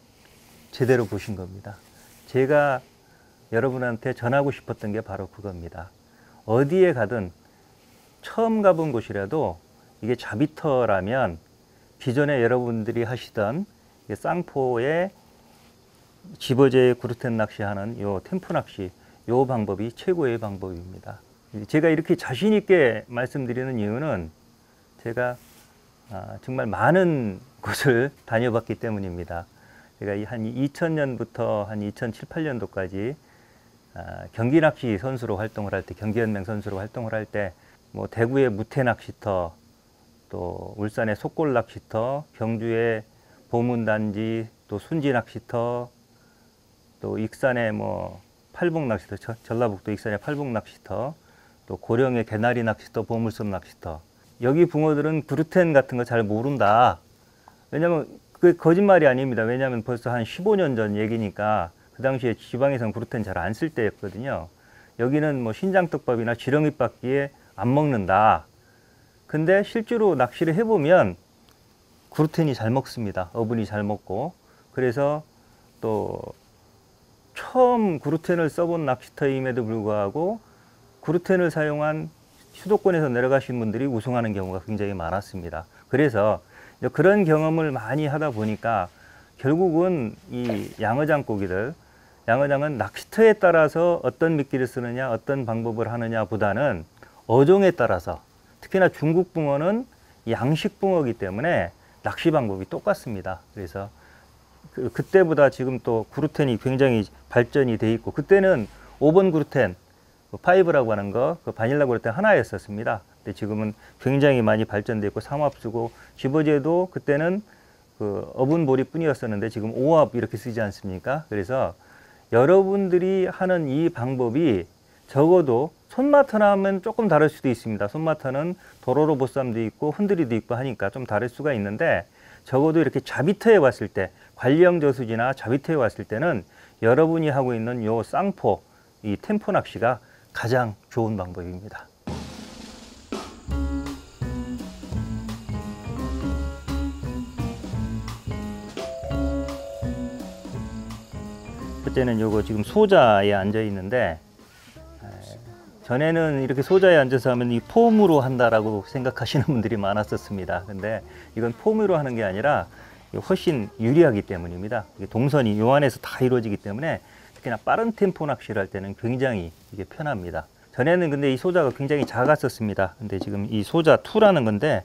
제대로 보신 겁니다. 제가 여러분한테 전하고 싶었던 게 바로 그겁니다. 어디에 가든 처음 가본 곳이라도 이게 자비터라면 기존에 여러분들이 하시던 쌍포에 집어제 구르텐 낚시하는 요 템포 낚시 요 방법이 최고의 방법입니다. 제가 이렇게 자신 있게 말씀드리는 이유는 제가 정말 많은 곳을 다녀봤기 때문입니다. 제가 한 2000년부터 한 2007, 8년도까지 경기 낚시 선수로 활동을 할 때, 경기연맹 선수로 활동을 할 때, 뭐 대구의 무태 낚시터, 또 울산의 속골 낚시터, 경주의 보문단지, 또 순지 낚시터, 또 익산의 뭐 팔봉 낚시터, 전라북도 익산의 팔봉 낚시터, 또 고령의 개나리 낚시터, 보물섬 낚시터. 여기 붕어들은 구르텐 같은 거 잘 모른다. 왜냐면 그 거짓말이 아닙니다. 왜냐하면 벌써 한 15년 전 얘기니까 그 당시에 지방에선 구르텐 잘 안 쓸 때였거든요. 여기는 뭐 신장떡밥이나 지렁이밖에 안 먹는다. 근데 실제로 낚시를 해보면 구르텐이 잘 먹습니다. 어분이 잘 먹고. 그래서 또 처음 구르텐을 써본 낚시터임에도 불구하고 구르텐을 사용한 수도권에서 내려가신 분들이 우승하는 경우가 굉장히 많았습니다. 그래서 그런 경험을 많이 하다 보니까 결국은 이 양어장 고기들, 양어장은 낚시터에 따라서 어떤 미끼를 쓰느냐, 어떤 방법을 하느냐 보다는 어종에 따라서, 특히나 중국 붕어는 양식 붕어이기 때문에 낚시 방법이 똑같습니다. 그래서 그때보다 지금 또 구르텐이 굉장히 발전이 돼 있고, 그때는 5번 구르텐, 5라고 하는 거, 그 바닐라 구르텐 하나였었습니다. 근데 지금은 굉장히 많이 발전돼 있고, 삼합 쓰고, 집어제도 그때는 그 어분보리 뿐이었었는데 지금 5합 이렇게 쓰지 않습니까? 그래서 여러분들이 하는 이 방법이 적어도 손마터나 하면 조금 다를 수도 있습니다. 손마터는 도로로 보쌈도 있고 흔들이도 있고 하니까 좀 다를 수가 있는데, 적어도 이렇게 자비터에 왔을 때, 관령 저수지나 자비터에 왔을 때는 여러분이 하고 있는 요 쌍포, 이 템포 낚시가 가장 좋은 방법입니다. 첫째는 요거 지금 소자에 앉아 있는데, 전에는 이렇게 소자에 앉아서 하면 이 폼으로 한다라고 생각하시는 분들이 많았었습니다. 근데 이건 폼으로 하는 게 아니라 훨씬 유리하기 때문입니다. 이게 동선이 요 안에서 다 이루어지기 때문에 특히나 빠른 템포 낚시를 할 때는 굉장히 이게 편합니다. 전에는 근데 이 소자가 굉장히 작았었습니다. 근데 지금 이 소자 2라는 건데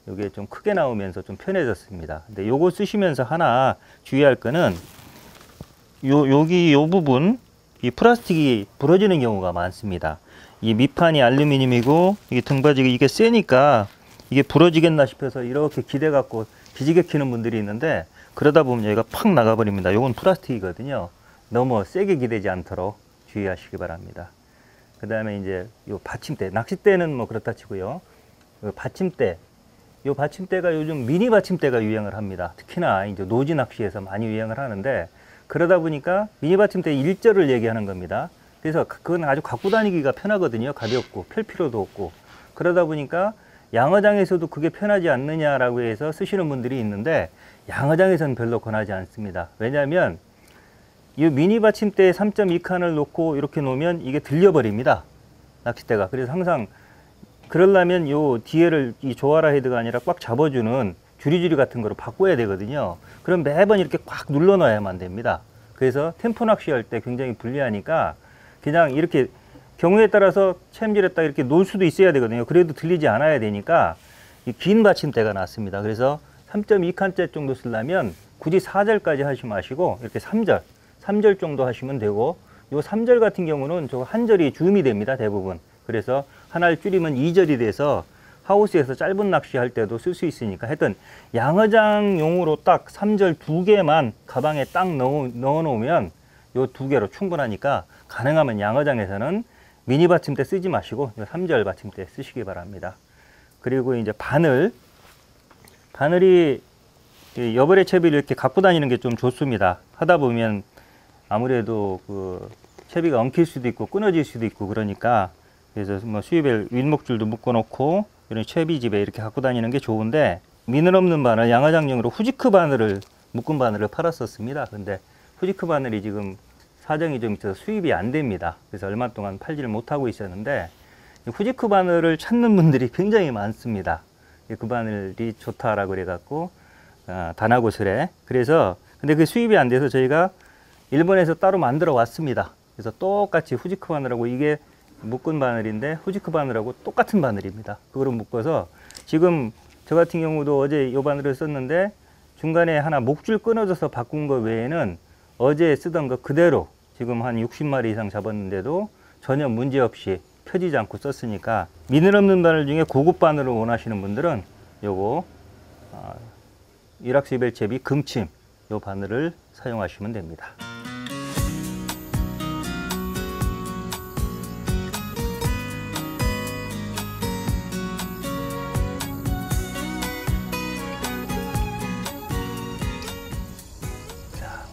이게 좀 크게 나오면서 좀 편해졌습니다. 근데 요거 쓰시면서 하나 주의할 거는 여기 요 부분 이 플라스틱이 부러지는 경우가 많습니다. 이 밑판이 알루미늄이고 이게 등받이가 이게 세니까 이게 부러지겠나 싶어서 이렇게 기대 갖고 기지개 키는 분들이 있는데 그러다 보면 얘가 팍 나가버립니다. 요건 플라스틱이거든요. 너무 세게 기대지 않도록 주의하시기 바랍니다. 그 다음에 이제 요 받침대, 낚싯대는 뭐 그렇다 치고요. 요 받침대, 요 받침대가 요즘 미니 받침대가 유행을 합니다. 특히나 이제 노지 낚시에서 많이 유행을 하는데 그러다 보니까 미니 받침대 일절을 얘기하는 겁니다. 그래서 그건 아주 갖고 다니기가 편하거든요. 가볍고 펼 필요도 없고. 그러다 보니까 양어장에서도 그게 편하지 않느냐라고 해서 쓰시는 분들이 있는데 양어장에서는 별로 권하지 않습니다. 왜냐하면 이 미니 받침대에 3.2칸을 놓고 이렇게 놓으면 이게 들려버립니다. 낚싯대가. 그래서 항상 그러려면 요 뒤에를 이 조아라 헤드가 아니라 꽉 잡아주는 주리주리 같은 거로 바꿔야 되거든요. 그럼 매번 이렇게 꽉 눌러 놔야만 됩니다. 그래서 템포 낚시할 때 굉장히 불리하니까 그냥 이렇게 경우에 따라서 챔질했다 이렇게 놓을 수도 있어야 되거든요. 그래도 들리지 않아야 되니까 이 긴 받침대가 낫습니다. 그래서 3.2칸째 정도 쓰려면 굳이 4절까지 하지 마시고 이렇게 3절 정도 하시면 되고 요 3절 같은 경우는 저 한 절이 줌이 됩니다. 대부분. 그래서 하나를 줄이면 2절이 돼서 하우스에서 짧은 낚시 할 때도 쓸 수 있으니까 하여튼 양어장용으로 딱 3절 2개만 가방에 딱 넣어 놓으면 요 2개로 충분하니까 가능하면 양어장에서는 미니 받침대 쓰지 마시고 3절 받침대 쓰시기 바랍니다. 그리고 이제 바늘이 여벌의 채비를 이렇게 갖고 다니는 게 좀 좋습니다. 하다 보면 아무래도 그 채비가 엉킬 수도 있고 끊어질 수도 있고 그러니까 그래서 뭐 수입벨 윗목줄도 묶어 놓고 이런 채비집에 이렇게 갖고 다니는 게 좋은데 미늘 없는 바늘 양어장용으로 후지크 바늘을 묶은 바늘을 팔았었습니다. 근데 후지크 바늘이 지금 사정이 좀 있어서 수입이 안 됩니다. 그래서 얼마 동안 팔지를 못하고 있었는데 후지크 바늘을 찾는 분들이 굉장히 많습니다. 그 바늘이 좋다라고 그래갖고 다나고스레 그래서 근데 그 수입이 안 돼서 저희가 일본에서 따로 만들어 왔습니다. 그래서 똑같이 후지크 바늘하고 이게 묶은 바늘인데 후지크 바늘하고 똑같은 바늘입니다. 그거를 묶어서 지금 저 같은 경우도 어제 이 바늘을 썼는데 중간에 하나 목줄 끊어져서 바꾼 거 외에는 어제 쓰던 거 그대로 지금 한 60마리 이상 잡았는데도 전혀 문제 없이 펴지지 않고 썼으니까 미늘 없는 바늘 중에 고급 바늘을 원하시는 분들은 요거 일확수입벨채비 금침 요 바늘을 사용하시면 됩니다.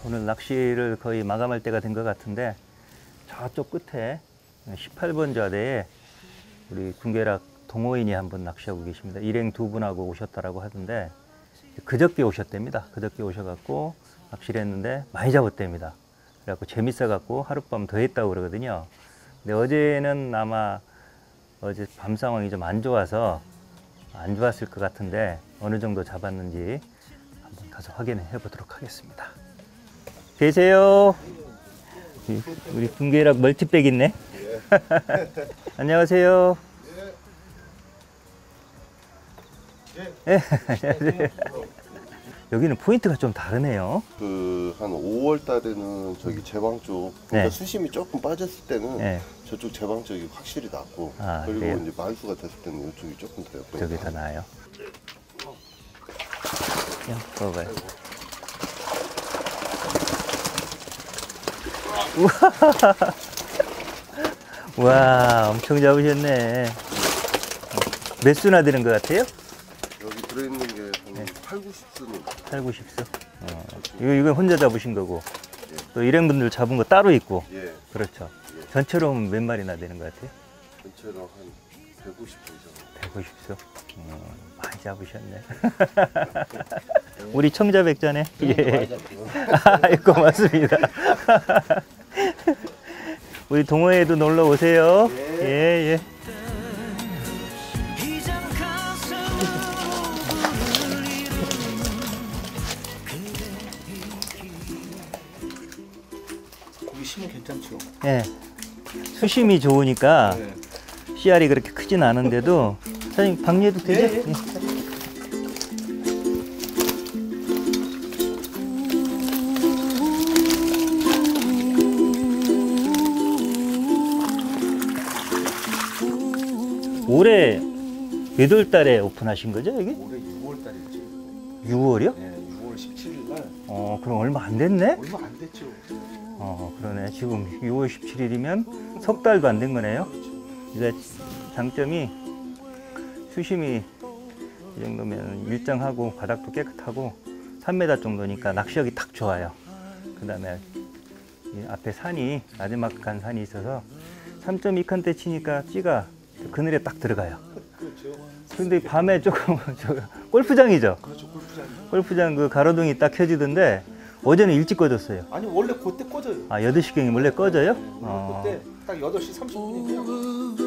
오늘 낚시를 거의 마감할 때가 된 것 같은데 저쪽 끝에 18번 좌대에 우리 군계락 동호인이 한 분 낚시하고 계십니다. 일행 2분하고 오셨다라고 하던데 그저께 오셨답니다. 그저께 오셔갖고 낚시를 했는데 많이 잡았답니다. 그래갖고 재밌어갖고 하룻밤 더 했다고 그러거든요. 근데 어제는 아마 어제 밤 상황이 좀 안 좋아서 안 좋았을 것 같은데 어느 정도 잡았는지 한번 가서 확인해 보도록 하겠습니다. 계세요? 우리 군계락 멀티백 있네. 안녕하세요. 예. 안녕하세요. 여기는 포인트가 좀 다르네요. 그 한 5월 달에는 저기 제방 쪽 그러니까 네. 수심이 조금 빠졌을 때는 네. 저쪽 제방 쪽이 확실히 낫고 아, 그리고 그래요? 이제 만수가 됐을 때는 이쪽이 조금 더 예뻐요. 저기 더 나아요. 야, 봐봐요. 와, 엄청 잡으셨네. 몇 수나 되는 것 같아요? 여기 들어있는 게 한 8, 90수는 8, 90수? 이거 혼자 잡으신 거고. 또 일행분들 잡은 거 따로 있고. 예, 그렇죠. 전체로 하면 몇 마리나 되는 것 같아요? 전체로 한 150수 이상. 150수? 많이 잡으셨네. 우리 청자백자네. 예. 고맙습니다. 우리 동호회에도 놀러 오세요. 예. 이젠 가슴으로 불을 이루는 고기 심은 괜찮죠? 예. 수심이 좋으니까 네. 씨알이 그렇게 크진 않은데도 사장님 방류해도 되죠? 예. 예. 올해 몇 월 달에 오픈하신 거죠, 여기? 올해 6월 달이었죠. 6월이요? 네, 6월 17일 날. 그럼 얼마 안 됐네? 얼마 안 됐죠. 그러네. 지금 6월 17일이면 석 달도 안 된 거네요. 이제 장점이 수심이 이 정도면 일정하고 바닥도 깨끗하고 3m 정도니까 낚시하기 딱 좋아요. 그 다음에 앞에 산이 마지막 간 산이 있어서 3.2칸대 치니까 찌가 그늘에 딱 들어가요. 그렇죠. 근데 밤에 조금 골프장이죠. 그렇죠. 골프장. 골프장 그 가로등이 딱 켜지던데 어제는 일찍 꺼졌어요. 아니 원래 그때 꺼져요. 아 8시경이 원래 꺼져요? 원래 그때 딱 8시 30분이면